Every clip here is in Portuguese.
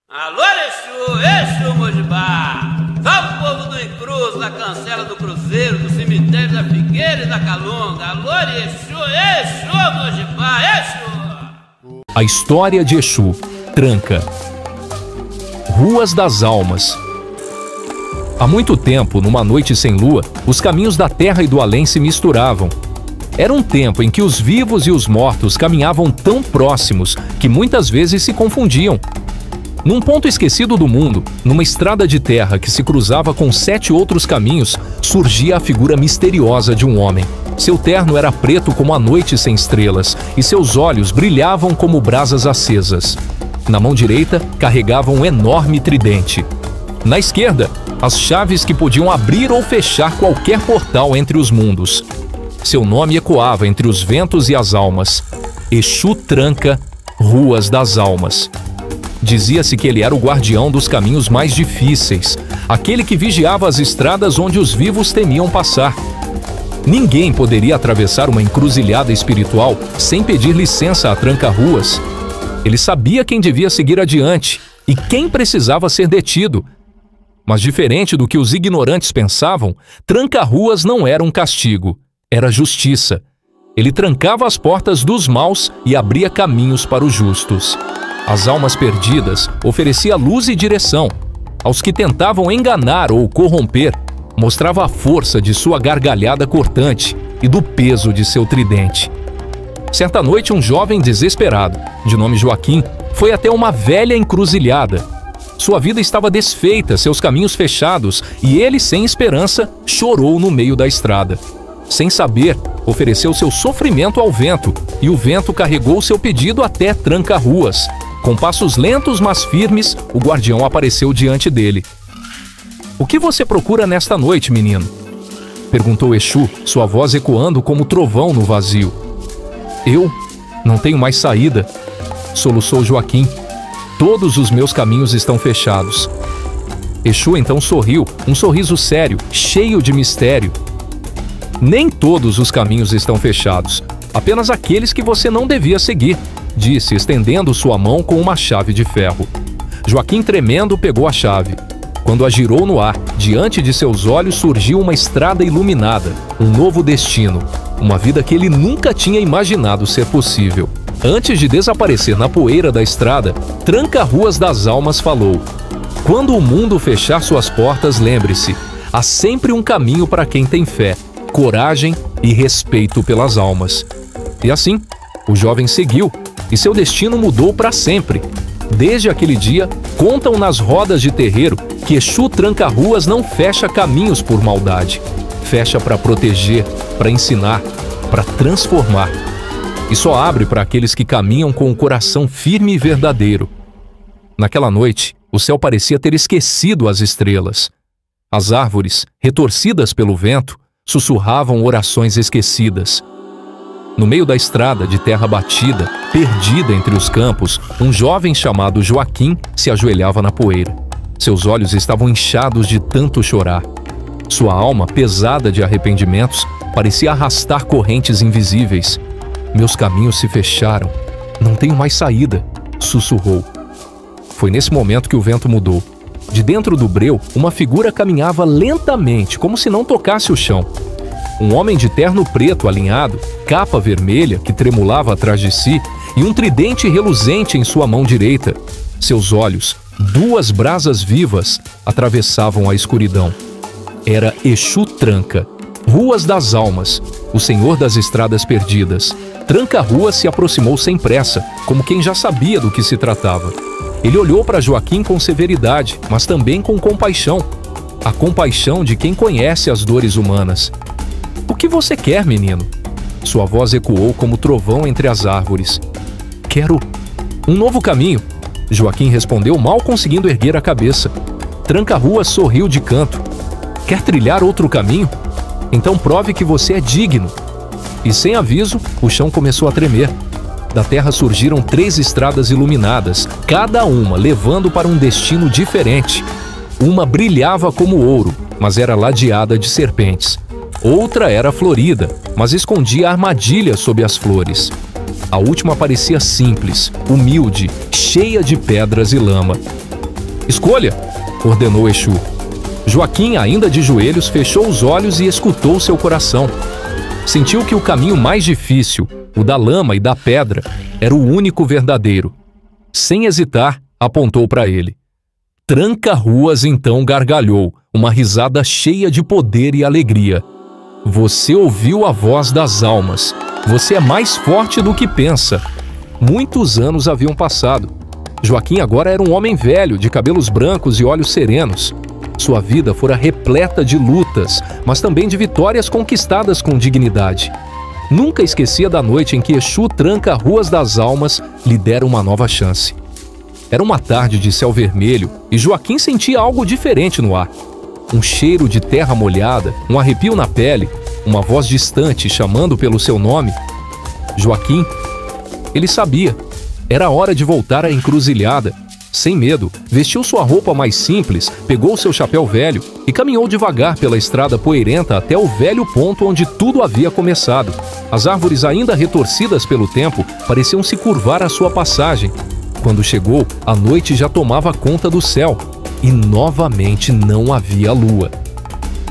Alô, Exu, Mojibá! Salve o povo do Encruz, da Cancela do Cruzeiro, do Cemitério da Figueira e da Calunga. Alô, Exu, Mojibá, Exu! A história de Exu, Tranca. Ruas das Almas. Há muito tempo, numa noite sem lua, os caminhos da terra e do além se misturavam. Era um tempo em que os vivos e os mortos caminhavam tão próximos que muitas vezes se confundiam. Num ponto esquecido do mundo, numa estrada de terra que se cruzava com 7 outros caminhos, surgia a figura misteriosa de um homem. Seu terno era preto como a noite sem estrelas e seus olhos brilhavam como brasas acesas. Na mão direita, carregava um enorme tridente. Na esquerda, as chaves que podiam abrir ou fechar qualquer portal entre os mundos. Seu nome ecoava entre os ventos e as almas. Exu Tranca, Ruas das Almas. Dizia-se que ele era o guardião dos caminhos mais difíceis, aquele que vigiava as estradas onde os vivos temiam passar. Ninguém poderia atravessar uma encruzilhada espiritual sem pedir licença a Tranca-Ruas. Ele sabia quem devia seguir adiante e quem precisava ser detido. Mas diferente do que os ignorantes pensavam, Tranca-Ruas não era um castigo, era justiça. Ele trancava as portas dos maus e abria caminhos para os justos. As almas perdidas oferecia luz e direção. Aos que tentavam enganar ou corromper, mostrava a força de sua gargalhada cortante e do peso de seu tridente. Certa noite, um jovem desesperado, de nome Joaquim, foi até uma velha encruzilhada. Sua vida estava desfeita, seus caminhos fechados, e ele, sem esperança, chorou no meio da estrada. Sem saber, ofereceu seu sofrimento ao vento, e o vento carregou seu pedido até Tranca-Ruas. Com passos lentos, mas firmes, o guardião apareceu diante dele. "O que você procura nesta noite, menino?" perguntou Exu, sua voz ecoando como trovão no vazio. "Eu não tenho mais saída", soluçou Joaquim. "Todos os meus caminhos estão fechados." Exu então sorriu, um sorriso sério, cheio de mistério. "Nem todos os caminhos estão fechados, apenas aqueles que você não devia seguir", disse, estendendo sua mão com uma chave de ferro. Joaquim, tremendo, pegou a chave. Quando a girou no ar, diante de seus olhos surgiu uma estrada iluminada, um novo destino, uma vida que ele nunca tinha imaginado ser possível. Antes de desaparecer na poeira da estrada, Tranca-Ruas das Almas falou: "Quando o mundo fechar suas portas, lembre-se, há sempre um caminho para quem tem fé, coragem e respeito pelas almas." E assim, o jovem seguiu, e seu destino mudou para sempre. Desde aquele dia, contam nas rodas de terreiro que Exu Tranca-Ruas não fecha caminhos por maldade. Fecha para proteger, para ensinar, para transformar. E só abre para aqueles que caminham com o coração firme e verdadeiro. Naquela noite, o céu parecia ter esquecido as estrelas. As árvores, retorcidas pelo vento, sussurravam orações esquecidas. No meio da estrada de terra batida, perdida entre os campos, um jovem chamado Joaquim se ajoelhava na poeira. Seus olhos estavam inchados de tanto chorar. Sua alma, pesada de arrependimentos, parecia arrastar correntes invisíveis. "Meus caminhos se fecharam. Não tenho mais saída", sussurrou. Foi nesse momento que o vento mudou. De dentro do breu, uma figura caminhava lentamente, como se não tocasse o chão. Um homem de terno preto alinhado, capa vermelha que tremulava atrás de si e um tridente reluzente em sua mão direita. Seus olhos, 2 brasas vivas, atravessavam a escuridão. Era Exu Tranca, Ruas das Almas, o senhor das estradas perdidas. Tranca-Ruas se aproximou sem pressa, como quem já sabia do que se tratava. Ele olhou para Joaquim com severidade, mas também com compaixão. A compaixão de quem conhece as dores humanas. "O que você quer, menino?" Sua voz ecoou como trovão entre as árvores. "Quero um novo caminho", Joaquim respondeu, mal conseguindo erguer a cabeça. Tranca-Ruas sorriu de canto. "Quer trilhar outro caminho? Então prove que você é digno." E sem aviso, o chão começou a tremer. Da terra surgiram 3 estradas iluminadas, cada uma levando para um destino diferente. Uma brilhava como ouro, mas era ladeada de serpentes. Outra era florida, mas escondia armadilhas sob as flores. A última parecia simples, humilde, cheia de pedras e lama. Escolha, ordenou Exu. Joaquim, ainda de joelhos, fechou os olhos e escutou seu coração. Sentiu que o caminho mais difícil, o da lama e da pedra, era o único verdadeiro. Sem hesitar, apontou para ele. Tranca-Ruas então gargalhou, uma risada cheia de poder e alegria. Você ouviu a voz das almas. Você é mais forte do que pensa. Muitos anos haviam passado. Joaquim agora era um homem velho, de cabelos brancos e olhos serenos. Sua vida fora repleta de lutas, mas também de vitórias conquistadas com dignidade. Nunca esquecia da noite em que Exu Tranca-Ruas das Almas lhe dera uma nova chance. Era uma tarde de céu vermelho e Joaquim sentia algo diferente no ar. Um cheiro de terra molhada, um arrepio na pele, uma voz distante chamando pelo seu nome. Joaquim, ele sabia. Era hora de voltar à encruzilhada. Sem medo, vestiu sua roupa mais simples, pegou seu chapéu velho e caminhou devagar pela estrada poeirenta até o velho ponto onde tudo havia começado. As árvores, ainda retorcidas pelo tempo, pareciam se curvar à sua passagem. Quando chegou, a noite já tomava conta do céu e novamente não havia lua.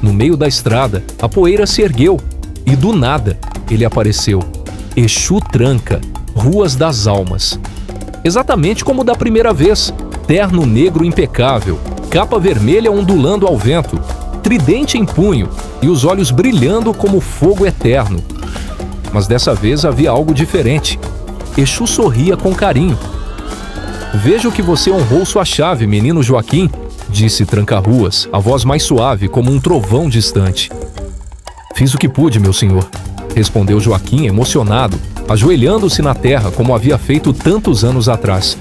No meio da estrada, a poeira se ergueu e do nada ele apareceu. Exu Tranca, Ruas das Almas. Exatamente como da primeira vez, terno negro impecável, capa vermelha ondulando ao vento, tridente em punho e os olhos brilhando como fogo eterno. Mas dessa vez havia algo diferente. Exu sorria com carinho. Vejo que você honrou sua chave, menino Joaquim, disse Tranca-Ruas, a voz mais suave como um trovão distante. Fiz o que pude, meu senhor, respondeu Joaquim emocionado, ajoelhando-se na terra como havia feito tantos anos atrás.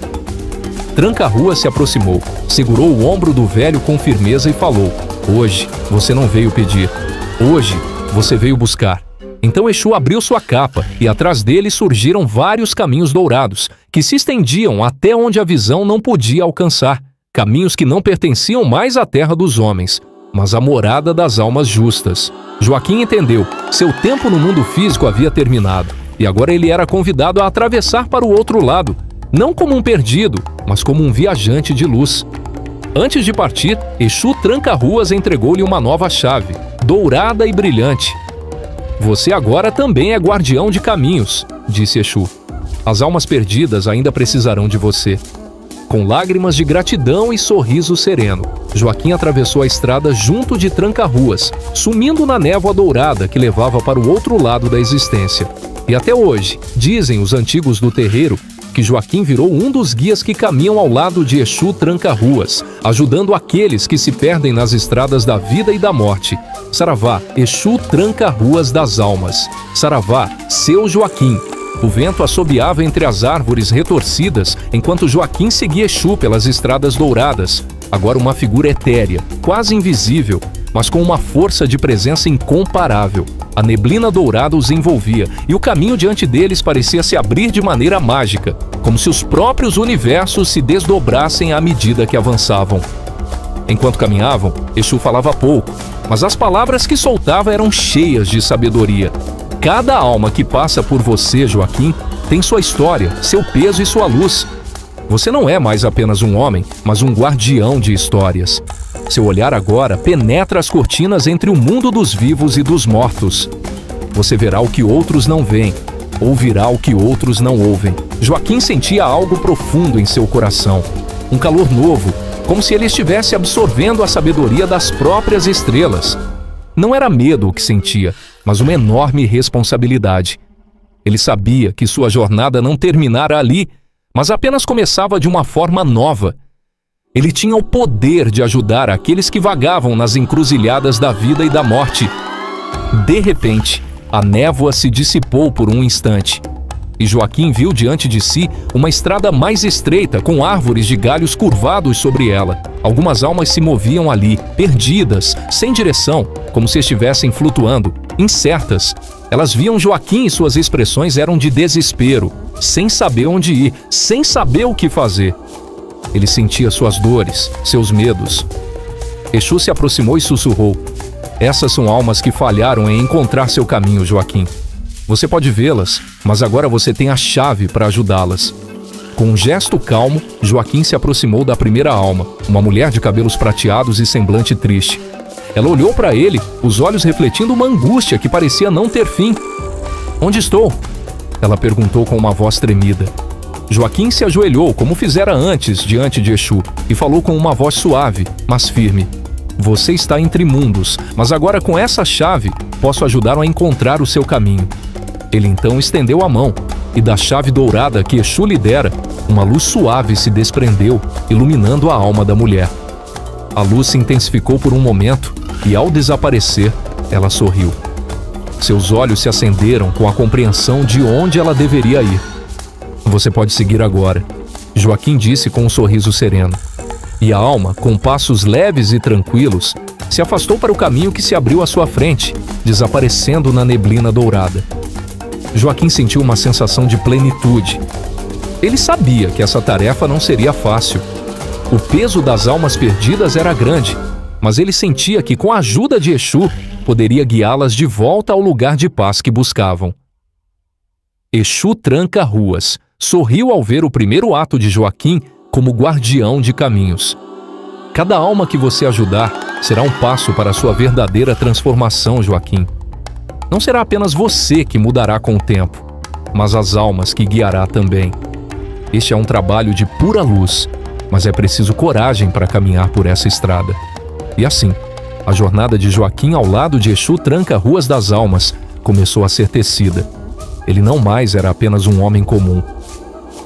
Tranca-Ruas se aproximou, segurou o ombro do velho com firmeza e falou: hoje você não veio pedir, hoje você veio buscar. Então Exu abriu sua capa e atrás dele surgiram vários caminhos dourados, que se estendiam até onde a visão não podia alcançar. Caminhos que não pertenciam mais à terra dos homens, mas à morada das almas justas. Joaquim entendeu, seu tempo no mundo físico havia terminado, e agora ele era convidado a atravessar para o outro lado, não como um perdido, mas como um viajante de luz. Antes de partir, Exu Tranca-Ruas entregou-lhe uma nova chave, dourada e brilhante. Você agora também é guardião de caminhos, disse Exu. As almas perdidas ainda precisarão de você. Com lágrimas de gratidão e sorriso sereno, Joaquim atravessou a estrada junto de Tranca-Ruas, sumindo na névoa dourada que levava para o outro lado da existência. E até hoje, dizem os antigos do terreiro, que Joaquim virou um dos guias que caminham ao lado de Exu Tranca-Ruas, ajudando aqueles que se perdem nas estradas da vida e da morte. Saravá, Exu Tranca-Ruas das Almas. Saravá, seu Joaquim. O vento assobiava entre as árvores retorcidas, enquanto Joaquim seguia Exu pelas estradas douradas. Agora uma figura etérea, quase invisível, mas com uma força de presença incomparável. A neblina dourada os envolvia, e o caminho diante deles parecia se abrir de maneira mágica, como se os próprios universos se desdobrassem à medida que avançavam. Enquanto caminhavam, Exu falava pouco, mas as palavras que soltava eram cheias de sabedoria. Cada alma que passa por você, Joaquim, tem sua história, seu peso e sua luz. Você não é mais apenas um homem, mas um guardião de histórias. Seu olhar agora penetra as cortinas entre o mundo dos vivos e dos mortos. Você verá o que outros não veem, ouvirá o que outros não ouvem. Joaquim sentia algo profundo em seu coração, um calor novo, como se ele estivesse absorvendo a sabedoria das próprias estrelas. Não era medo o que sentia, mas uma enorme responsabilidade. Ele sabia que sua jornada não terminara ali, mas apenas começava de uma forma nova. Ele tinha o poder de ajudar aqueles que vagavam nas encruzilhadas da vida e da morte. De repente, a névoa se dissipou por um instante, e Joaquim viu diante de si uma estrada mais estreita, com árvores de galhos curvados sobre ela. Algumas almas se moviam ali, perdidas, sem direção, como se estivessem flutuando, incertas. Elas viam Joaquim e suas expressões eram de desespero, sem saber onde ir, sem saber o que fazer. Ele sentia suas dores, seus medos. Exu se aproximou e sussurrou: essas são almas que falharam em encontrar seu caminho, Joaquim. Você pode vê-las, mas agora você tem a chave para ajudá-las. Com um gesto calmo, Joaquim se aproximou da primeira alma, uma mulher de cabelos prateados e semblante triste. Ela olhou para ele, os olhos refletindo uma angústia que parecia não ter fim. "Onde estou?" ela perguntou com uma voz tremida. Joaquim se ajoelhou, como fizera antes, diante de Exu, e falou com uma voz suave, mas firme. "Você está entre mundos, mas agora com essa chave posso ajudá-lo a encontrar o seu caminho." Ele então estendeu a mão, e da chave dourada que Exu lhe dera, uma luz suave se desprendeu, iluminando a alma da mulher. A luz se intensificou por um momento, e ao desaparecer, ela sorriu. Seus olhos se acenderam com a compreensão de onde ela deveria ir. "Você pode seguir agora", Joaquim disse com um sorriso sereno. E a alma, com passos leves e tranquilos, se afastou para o caminho que se abriu à sua frente, desaparecendo na neblina dourada. Joaquim sentiu uma sensação de plenitude. Ele sabia que essa tarefa não seria fácil. O peso das almas perdidas era grande, mas ele sentia que com a ajuda de Exu, poderia guiá-las de volta ao lugar de paz que buscavam. Exu Tranca-Ruas sorriu ao ver o primeiro ato de Joaquim como guardião de caminhos. Cada alma que você ajudar será um passo para a sua verdadeira transformação, Joaquim. Não será apenas você que mudará com o tempo, mas as almas que guiará também. Este é um trabalho de pura luz, mas é preciso coragem para caminhar por essa estrada. E assim, a jornada de Joaquim ao lado de Exu Tranca-Ruas das Almas começou a ser tecida. Ele não mais era apenas um homem comum.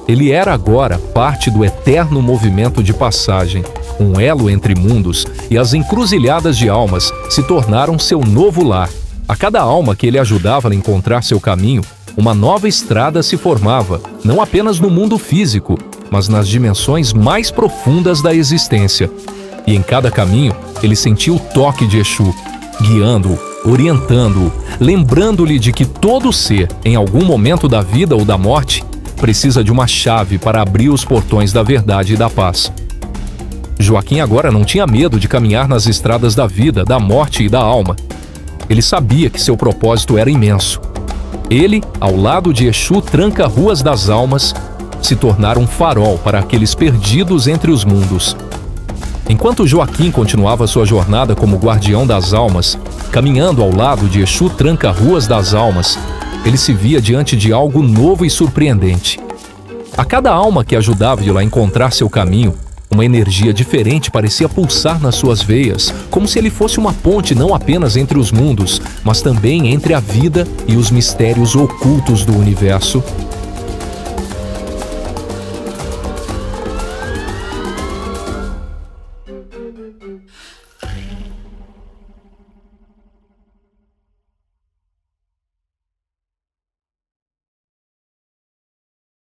Ele era agora parte do eterno movimento de passagem, um elo entre mundos, e as encruzilhadas de almas se tornaram seu novo lar. A cada alma que ele ajudava a encontrar seu caminho, uma nova estrada se formava, não apenas no mundo físico, mas nas dimensões mais profundas da existência. E em cada caminho, ele sentia o toque de Exu, guiando-o, orientando-o, lembrando-lhe de que todo ser, em algum momento da vida ou da morte, precisa de uma chave para abrir os portões da verdade e da paz. Joaquim agora não tinha medo de caminhar nas estradas da vida, da morte e da alma. Ele sabia que seu propósito era imenso. Ele, ao lado de Exu Tranca-Ruas das Almas, se tornara um farol para aqueles perdidos entre os mundos. Enquanto Joaquim continuava sua jornada como guardião das almas, caminhando ao lado de Exu Tranca-Ruas das Almas, ele se via diante de algo novo e surpreendente. A cada alma que ajudava-o a encontrar seu caminho, uma energia diferente parecia pulsar nas suas veias, como se ele fosse uma ponte não apenas entre os mundos, mas também entre a vida e os mistérios ocultos do universo.